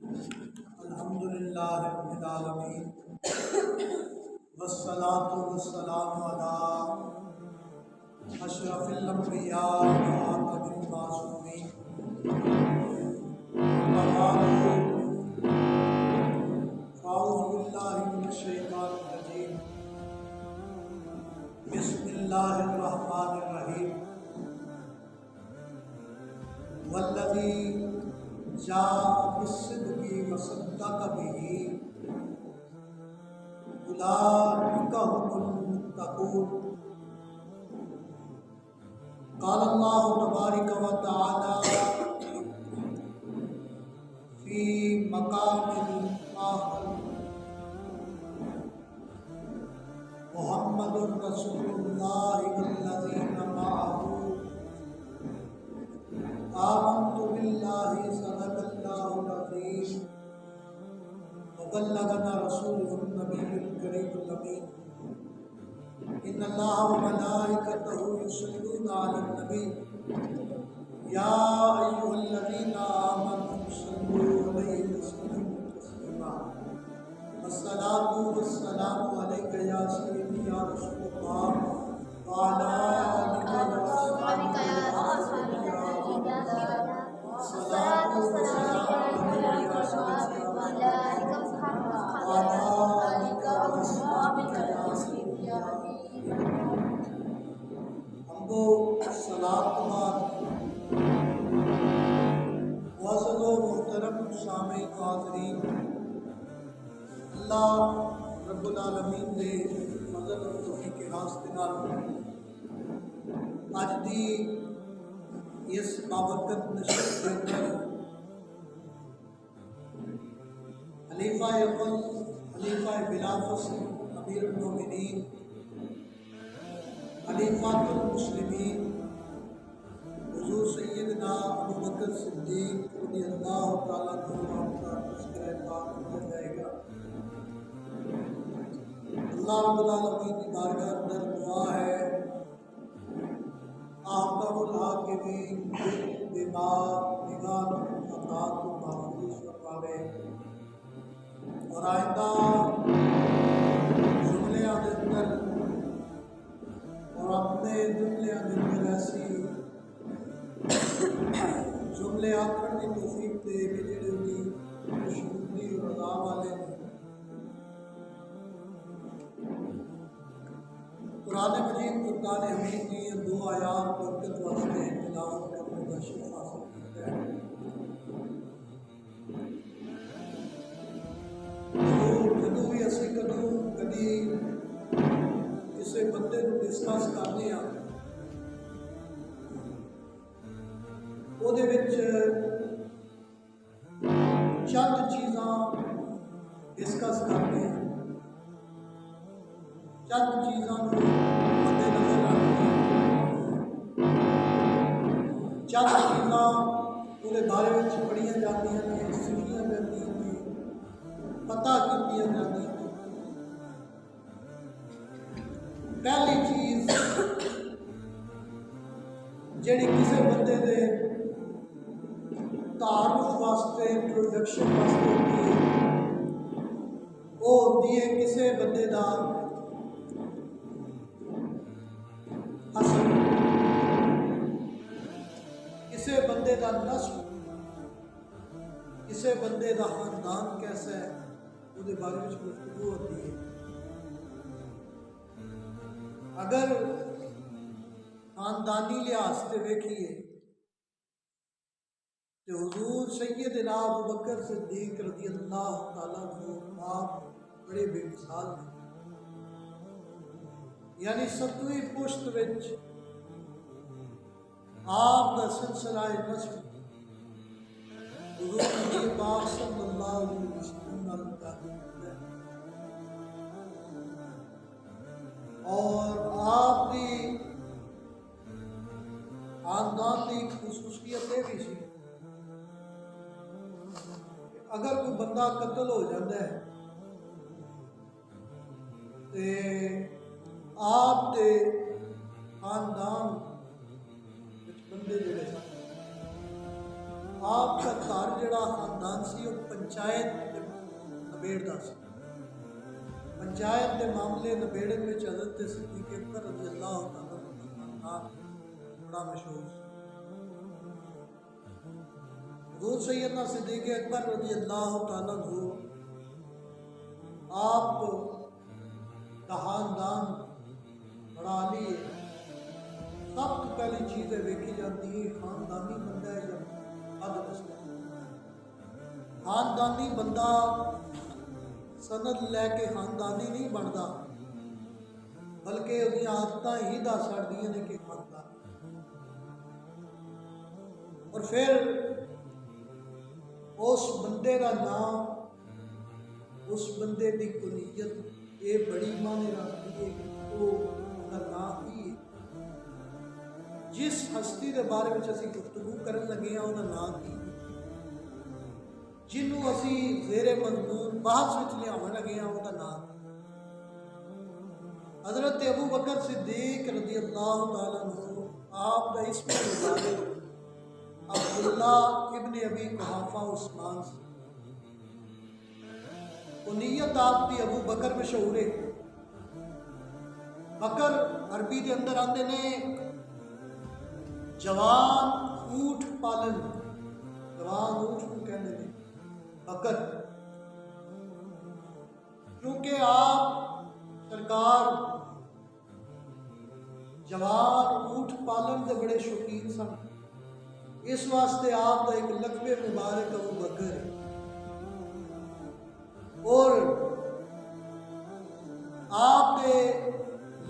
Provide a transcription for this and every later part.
الحمدللہ رب العالمین والصلاة والسلام علی اشرف الانبیاء وخاتم المعصومین اما بعد فاعوذ باللہ من الشیطان الرجیم بسم اللہ الرحمن الرحیم والذی جاء بالصدق وصدق به أولئك هم المتقون قال الله تبارك وتعالى في مقام آخر محمد رسول الله والذين معه آمنت بالله صدق الله العظيم وبلغنا رسوله النبي الكريم الأمين إن الله وملائكته يصلون على النبي يا أيها الذين آمنوا صلوا عليه وسلموا تسليما الصلاة والسلام عليك يا سيدي يا رسول الله وعلى آلك وأصحابك يا الصلاة والسلام عليك يا سيدي ہم کو صلاۃ بعد معزز و محترم سامعین و حاضرین، اللہ رب العالمین دے فضل و توفیق کے واسطے نال اج دی اس بابرکت نشست کے اندر خلیفہ اول خلیفہ بلا فصل امیر المومنین خلیفۃ المسلمین حضور سیدنا ابو بکر صدیق رضی اللہ تعالیٰ عنہ کا تذکرہ پاک کیا جائے گا۔ اللہ رب العالمین کی بارگاہ اندر دعا ہے احکم الحاکمین بیمار نگاہ خطاط کو محفوظ فرماوے اور آئندہ جملیاں کے اندر اور اپنے جملیاں کے اندر ایسی جملے آخر کی توفیق دے کہ جڑے ہوئی خوشنودی اور رضا والے ہیں۔ قرآن مجید فرقان حمید کی یہ دو آیات برکت واسطے تلاوت کرنے کا شرف حاصل کرتا ہے۔ جدوں بھی اسی کدی کسی بندے کو ڈسکس کرنے ہیں وہ چند چیزاں ڈسکس کرتے ہیں، چند چیزاں مد نظر رکھتے ہیں، چند چیزاں وہ بارے میں پڑھیاں جاتی ہیں، سیکھیاں جاتی ہیں، پتہ کیتیاں جاتی ہیں۔ پہلی چیز جیڑی کسی بندے دے تعارف واسطے انٹروڈکشن واسطے ہوتی ہے وہ ہوتی ہے کسی بندے دا حسب، کسی بندے دا نسب، کسی بندے دا خاندان کیسا ہے وہ بارے میں گفتگو ہوتی ہے۔ اگر خاندانی لحاظ سے دیکھیے تو حضور سیدنا ابو بکر صدیق رضی اللہ تعالیٰ عنہ آپ بڑے بے مثال ہیں، یعنی 7ویں پشت وچ آپ کا سلسلہ نسب حضور نبی پاک صلی اللہ علیہ وسلم نال تعلق ہے، اور آپ کی خاندان کی خصوصیت یہ بھی سی اگر کوئی بندہ قتل ہو جاتا ہے تو آپ کے خاندان بندے جڑے سن آپ کا گھر جڑا خاندان سی وہ پنچایت نبیڑتا سی. پنچایت کے معاملے نبیڑن میں حضرت صدیق اکبر رضی اللہ تعالیٰ عنہ کا خاندان بڑا مشہور سی. حضور سیدنا صدیق اکبر رضی اللہ تعالیٰ عنہ آپ کا خاندان بڑا عالی ہے. سب تو پہلی چیز ویکھی جاتی ہے خاندانی بندہ ہے یا بد نسل. خاندانی بندہ سند لے کے خاندانی نہیں بنتا بلکہ وہ عادت ہی دس چڑھتی ہیں کہ خاندان. اور پھر اس بندے کا نام اس بندے کی کنیت یہ بڑی معنی رکھتی ہے کہ وہ نام ہی جس ہستی کے بارے میں اسی گفتگو کرن لگے ہیں وہ نام کی جنوں اسی زیر مضمون بحث لیا لگے ہیں وہ نام حضرت ابو بکر صدیق رضی اللہ تعالیٰ عنہ. آپ کا اسم مبارک عبداللہ ابن ابی قحافہ عثمان سے. کنیت آپ کی ابو بکر مشہور ہے. بکر عربی کے اندر آتے نے جوان اونٹ پالن. جوان اونٹ کو کہنے نے بکر. کیونکہ آپ سرکار جوان اونٹ پالن کے بڑے شوقین سن اس واسطے آپ کا ایک لقب مبارک ابو بکر ہے. اور آپ کے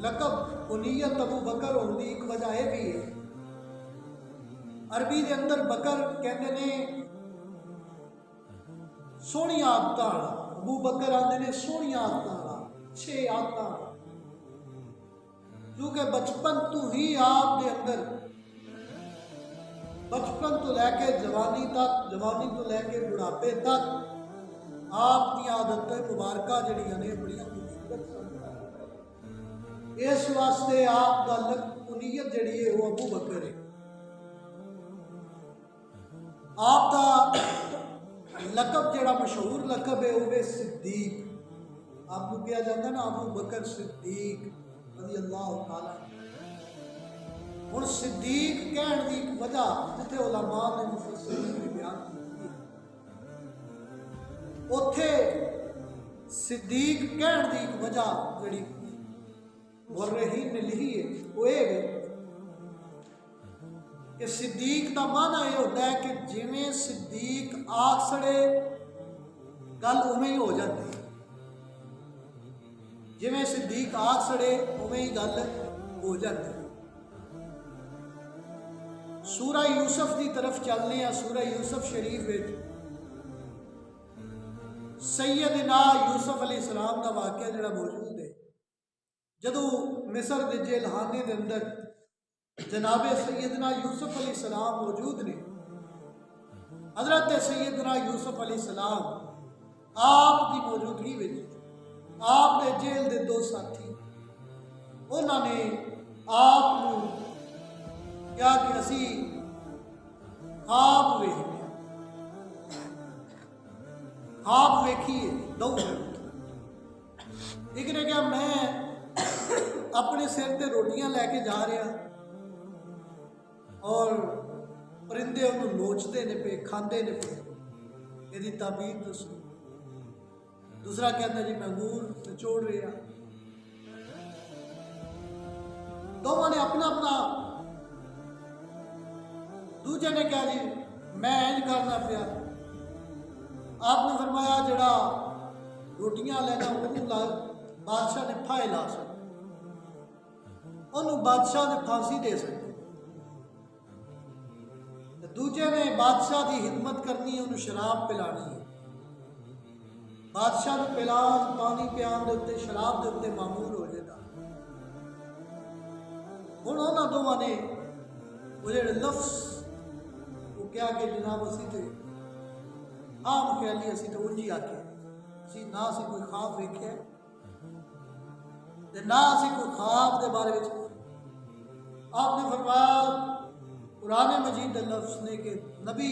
لقب کنیت ابو بکر ہونے کی ایک وجہ یہ بھی ہے عربی کے اندر بکر کہتے ہیں سونی عادت والا. ابو بکر آتے ہیں سونی عادت والا اچھے عادت والا. کیونکہ بچپن تو ہی آپ کے اندر بچپن تو لے کے جوانی تک جوانی تو لے کے بڑھاپے تک آپ کی عادتیں مبارکہ جڑیاں نے بڑی خوبصورت سن. اس واسطے آپ کا کنیت جڑی ہے وہ ابو بکر ہے. آپ کا لقب جڑا مشہور لقب ہے وہ صدیق. آپ کو کیا جاتا ہے نا ابو بکر صدیق رضی اللہ تعالیٰ. ہوں صدیق کہن کی ایک وجہ جتنے علماء نے مفسرین نے بیان کی اوتھے صدیق کہن کی ایک وجہ جڑی مورخین نے لکھی ہے وہ یہ ہے کہ صدیق کا معنی یہ ہوتا ہے کہ جویں صدیق آکھ سڑے گل اویں ہی ہو جاتی ہے. جویں صدیق آکھ سڑے اویں ہی گل ہو جاتی ہے. سورہ یوسف کی طرف چلنے ہیں. سورہ یوسف شریف سیدنا یوسف علیہ السلام کا واقعہ جڑا موجود ہے. جدو مصر کے جیل خانے کے اندر جناب سیدنا یوسف علیہ السلام موجود نے. حضرت سیدنا یوسف علیہ السلام آپ کی موجودگی میں آپ نے جیل کے دو ساتھی انہوں نے آپ کو کیا کہ اسی خواب ویکھنے خواب ویکھیے دو. ایک نے کہا میں اپنے سر تے روٹیاں لے کے جا رہا اور پرندے انہوں نوچتے نے پہ کھاندے نے پہ یہ تعبیر دسو. دوسرا کہتا جی میں انگور نچوڑ رہا. دونوں نے اپنا اپنا. دوجے نے کہا جی میں انج کرنا پیا. آپ نے فرمایا جڑا روٹیاں لینا انہوں بادشاہ نے پھائے لا سکتے انہوں بادشاہ نے پھانسی دے سکتے. دوجے نے بادشاہ کی خدمت کرنی ہے انہوں شراب پلانی ہے. بادشاہ نے پلان پانی پیان دے اتنے شراب دے اتنے معمول ہو جائے گا. ہوں انہوں دونوں نے وہ جڑے لفظ وہ کیا کہ جناب اسی تے عام خیالی اسی تو انجی آکے اسی نہ اسی کوئی خواب ویکھے نہ اسی کوئی خواب دے بارے میں. آپ نے فرمایا قرآن مجید لفظ نے کہ نبی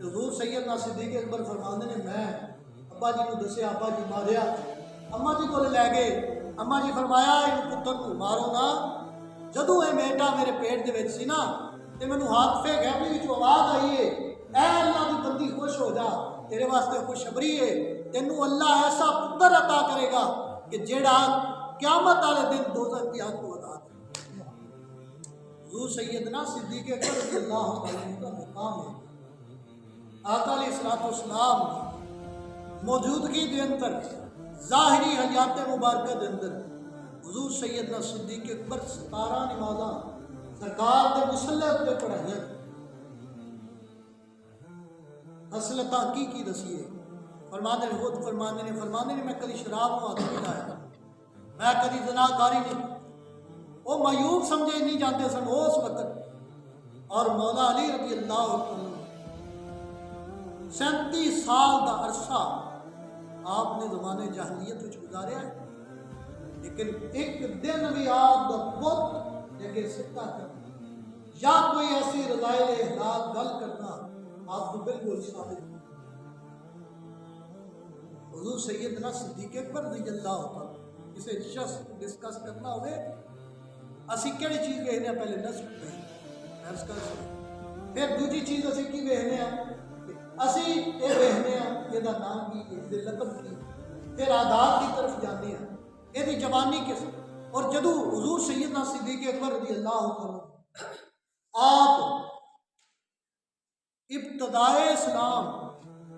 حضور سیدنا صدیق اکبر فرماندے نے میں ابا جی کو دسیا، ابا جی ماریا، اما جی کو لے گئے، اما جی فرمایا یہ پتر کو مارو نا۔ جدوں یہ بیٹا میرے پیٹ دے وچ سی نا تے مینوں حادثے غیبی وچ آواز آئی ہے، اے اللہ دی بندی خوش ہو جا، تیرے واسطے خوشخبری ہے، تینوں اللہ ایسا پتر عطا کرے گا کہ جیڑا قیامت والے دن دوزخ کی آگ کو عذاب ہے۔ حضور سیدنا صدیق اکبر رضی اللہ عنہ کا مقام ہے۔ آقا علیہ الصلوۃ والسلام موجودگی دے اندر ظاہری حیات مبارکہ دے اندر حضور سیدنا صدیق اکبر 17 نمازاں سرکار دے مصلی تے پڑھائیاں۔ اصلتاں کی دسیے، فرماندے نے خود فرماندے نے میں کدی شراب نو ہاتھ نہیں لایا، میں کدی زناکاری نہیں۔ وہ معیوب سمجھے نہیں جاتے سن اس وقت، اور مولا علی رضی اللہ عنہ 37 سال دا عرصہ آپ نے زمانے جاہلیت وچ گزاریا ہے، لیکن ایک دن بھی آپ دا بت لگے سکتا کرنا یا کوئی ایسی رضائل احلاق گل کرنا آپ کو بالکل ثابت نہیں۔ حضور سیدنا صدیق اکبر رضی اللہ عنہ کسی شخص کو ڈسکس کرنا ہوئے، اسی کیڑی چیز ویکھنے پہلے نسب پھر دوجی چیز اسی کی ویکھنے ہیں، اسی یہ ویکھنے ہیں یہ نام کی، یہ لقب کی، پھر آداب کی طرف جانے ہیں، یہ جوانی کس۔ اور جدو حضور سیدنا صدیق اکبر رضی اللہ عنہ آپ ابتدائے اسلام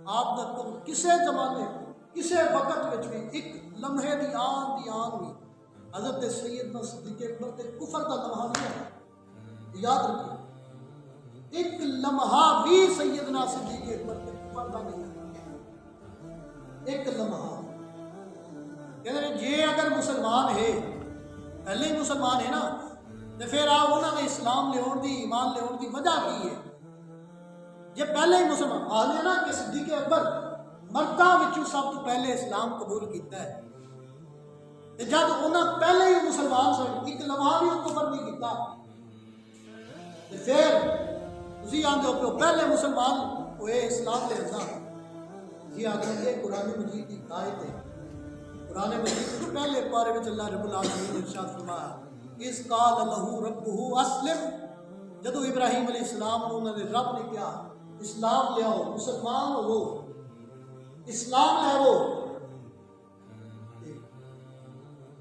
آپ کا کسے زمانے کسے وقت وچ بھی ایک لمحے دی آن بھی حضرت سیدنا صدیق اکبر تے کفر کا لمحہ نہیں ہے، یاد رکھیں ایک لمحہ بھی سیدنا صدیق اکبر تے کفر کا نہیں ہے، ایک لمحہ۔ کہتے جی اگر مسلمان ہے پہلے ہی مسلمان ہے نا تو پھر آپ انہوں نے اسلام لے دی ایمان لے دی وجہ کی ہے؟ جی پہلے ہی مسلمان آنے نا کہ صدیق اکبر مرداں وچوں سب تو پہلے اسلام قبول کیتا ہے، جب انہیں پہلے ہی مسلمان سن ایک لمحہ بھی کفر نہیں کیتا، پھر تسی آندے ہو پہلے مسلمان ہوئے اسلام لے آتا۔ جی آخر یہ قرآن مجید کی آیت ہے، قرآن مجید کے پہلے پارے میں اللہ رب العالمین نے ارشاد فرمایا اذ قال له ربه اسلم، جدو ابراہیم علیہ السلام کو انہوں نے رب نے کیا اسلام لے آؤ، مسلمان ہو، اسلام لے آؤ۔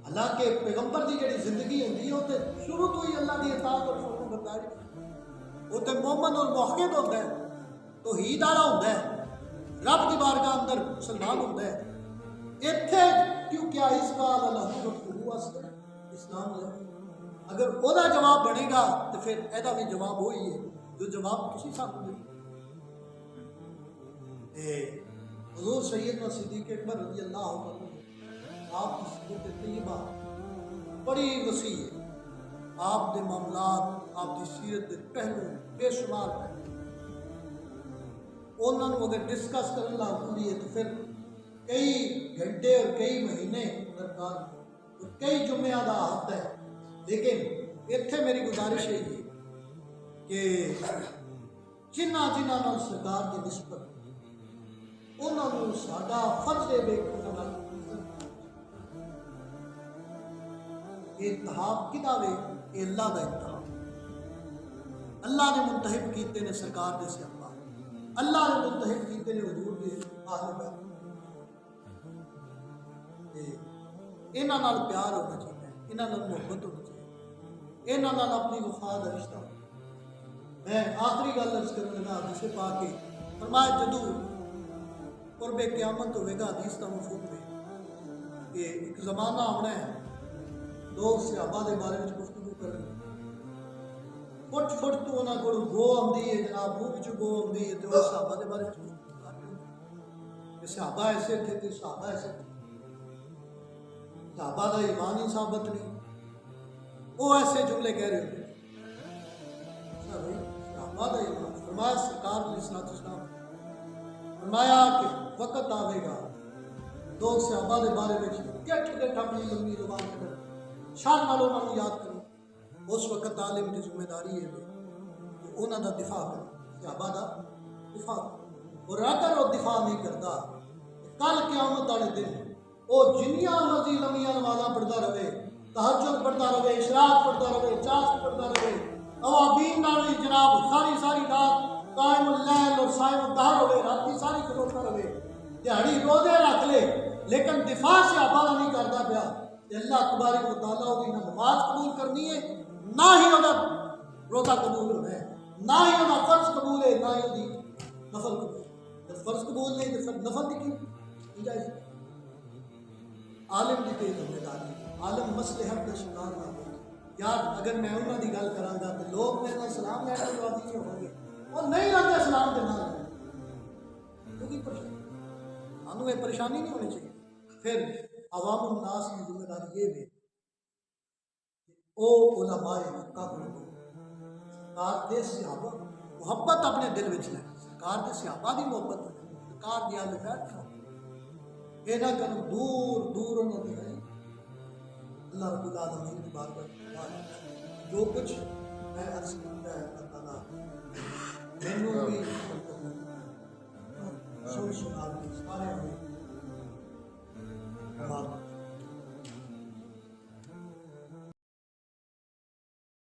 حالانکہ پیغمبر کی جڑی زندگی ہوتی ہے وہ تو شروع تو ہی اللہ کی اطاعت اور فرمان برداری، وہ تو مومن اور موحد ہوتا ہے، توحید والا ہوتا ہے، رب کی بارگاہ اندر مسلمان ہوتا ہے۔ اتنے کیوں کیا اس کا اسلام لے، اگر وہ جواب بنے گا تو پھر یہ بھی جواب وہی ہے جو جواب کسی ساتھ دے۔ حضور سیدنا صدیق اکبر رضی اللہ عنہ آپ کی سیرت طیبہ بڑی وسیع ہے، آپ کے معاملات آپ کی سیرت کے پہلو بے شمار ہیں، انہوں نے اگر ڈسکس کرنے لگ پوری ہے تو پھر کئی گھنٹے اور کئی مہینے درکار اور کئی جمعہ کا ہاتھ ہے۔ لیکن اتنے میری گزارش ہے کہ جنہ سرکار کی نسبت انہوں نے ساڈا فرض ہے انتخاب کدا وے، یہ اللہ کا انتخاب، اللہ نے منتخب کیتے نے سرکار دے صحابہ، اللہ نے منتخب کیتے نے حضور دے اہل بیت، انہاں نال پیار ہونا چاہیے، انہاں نال محبت ہونی چاہیے، انہاں نال اپنی وفا کا رشتہ۔ میں آخری گل عرض کرنے لگا حدیث پاک کے فرمایا جدو قرب قیامت ہوئے گا، حدیث کا مفہوم ہے کہ ایک زمانہ آنا ہے لوگ صحابہ کے بارے میں گفتگو کریں، فٹ فٹ تو انہوں کو گو آتی ہے، جناب منہ پچھو گو آتی ہے تو وہ صحابہ کے بارے میں گفتگو کر رہے ہیں کہ صحابہ ایسے تھے تو صحابہ ایسے تھے، صحابہ کا ایمان ہی ثابت نہیں، وہ ایسے جملے کہہ رہے ہوتے صحابہ کا ایمان۔ فرمایا سرکار علیہ الصلوۃ والسلام فرمایا کہ وقت آئے گا لوگ صحابہ کے بارے میں کٹ اپنی لمبی زبان کر شان والوں انہوں یاد کرو، اس وقت عالم کی ذمہ داری ہے کہ انہوں کا دفاع کرو، صحابہ کا دفاع کرو۔ اور اگر وہ دفاع نہیں کرتا کل قیامت والے دن وہ جنیاں مرضی لمبیاں نمازاں پڑھتا رہے، تہجد پڑھتا رہے، اشراق پڑھتا رہے، چاشت پڑھتا رہے، اوابین نال بھی جناب ساری رات قائم اللیل اور صائم الدہر ہوئے، رات ساری کھلوتا رہے، دیہڑی روزے رکھ لے، لیکن دفاع صحابہ کا نہیں کرتا پیا، اللہ تبارک و تعالیٰ ہوگی نہ نماز قبول کرنی ہے، نہ ہی وہ روزہ قبول ہونا ہے، نہ ہی وہ فرض قبول ہے، نہ ہی وہ نفل قبول ہے۔ جب فرض قبول نہیں تو پھر نفل کی کیوں جائز؟ عالم کی کوئی ذمہ داری، عالم مصلحت کا شکار نہ ہو۔ یار اگر میں انہوں کی گل کرا گا تو لوگ میرے نال سلام لے کر راضی نہیں ہوں گے، اور نہیں آتے سلام دینا کیونکہ پریشانی یہ پریشانی نہیں ہونی چاہیے۔ پھر عوام الناس کی ذمہ داری یہ ہے او علماء مکہ کو سرکار دے صحابہ محبت اپنے دل وچ لے، سرکار دے صحابہ دی محبت سرکار دی آل بیت یہ نہ کرو دور دور انہوں نے اللہ رب العالمین کی بارگاہ جو کچھ میں عرض کرتا ہے اللہ تعالیٰ مینوں بھی سن سنا سارے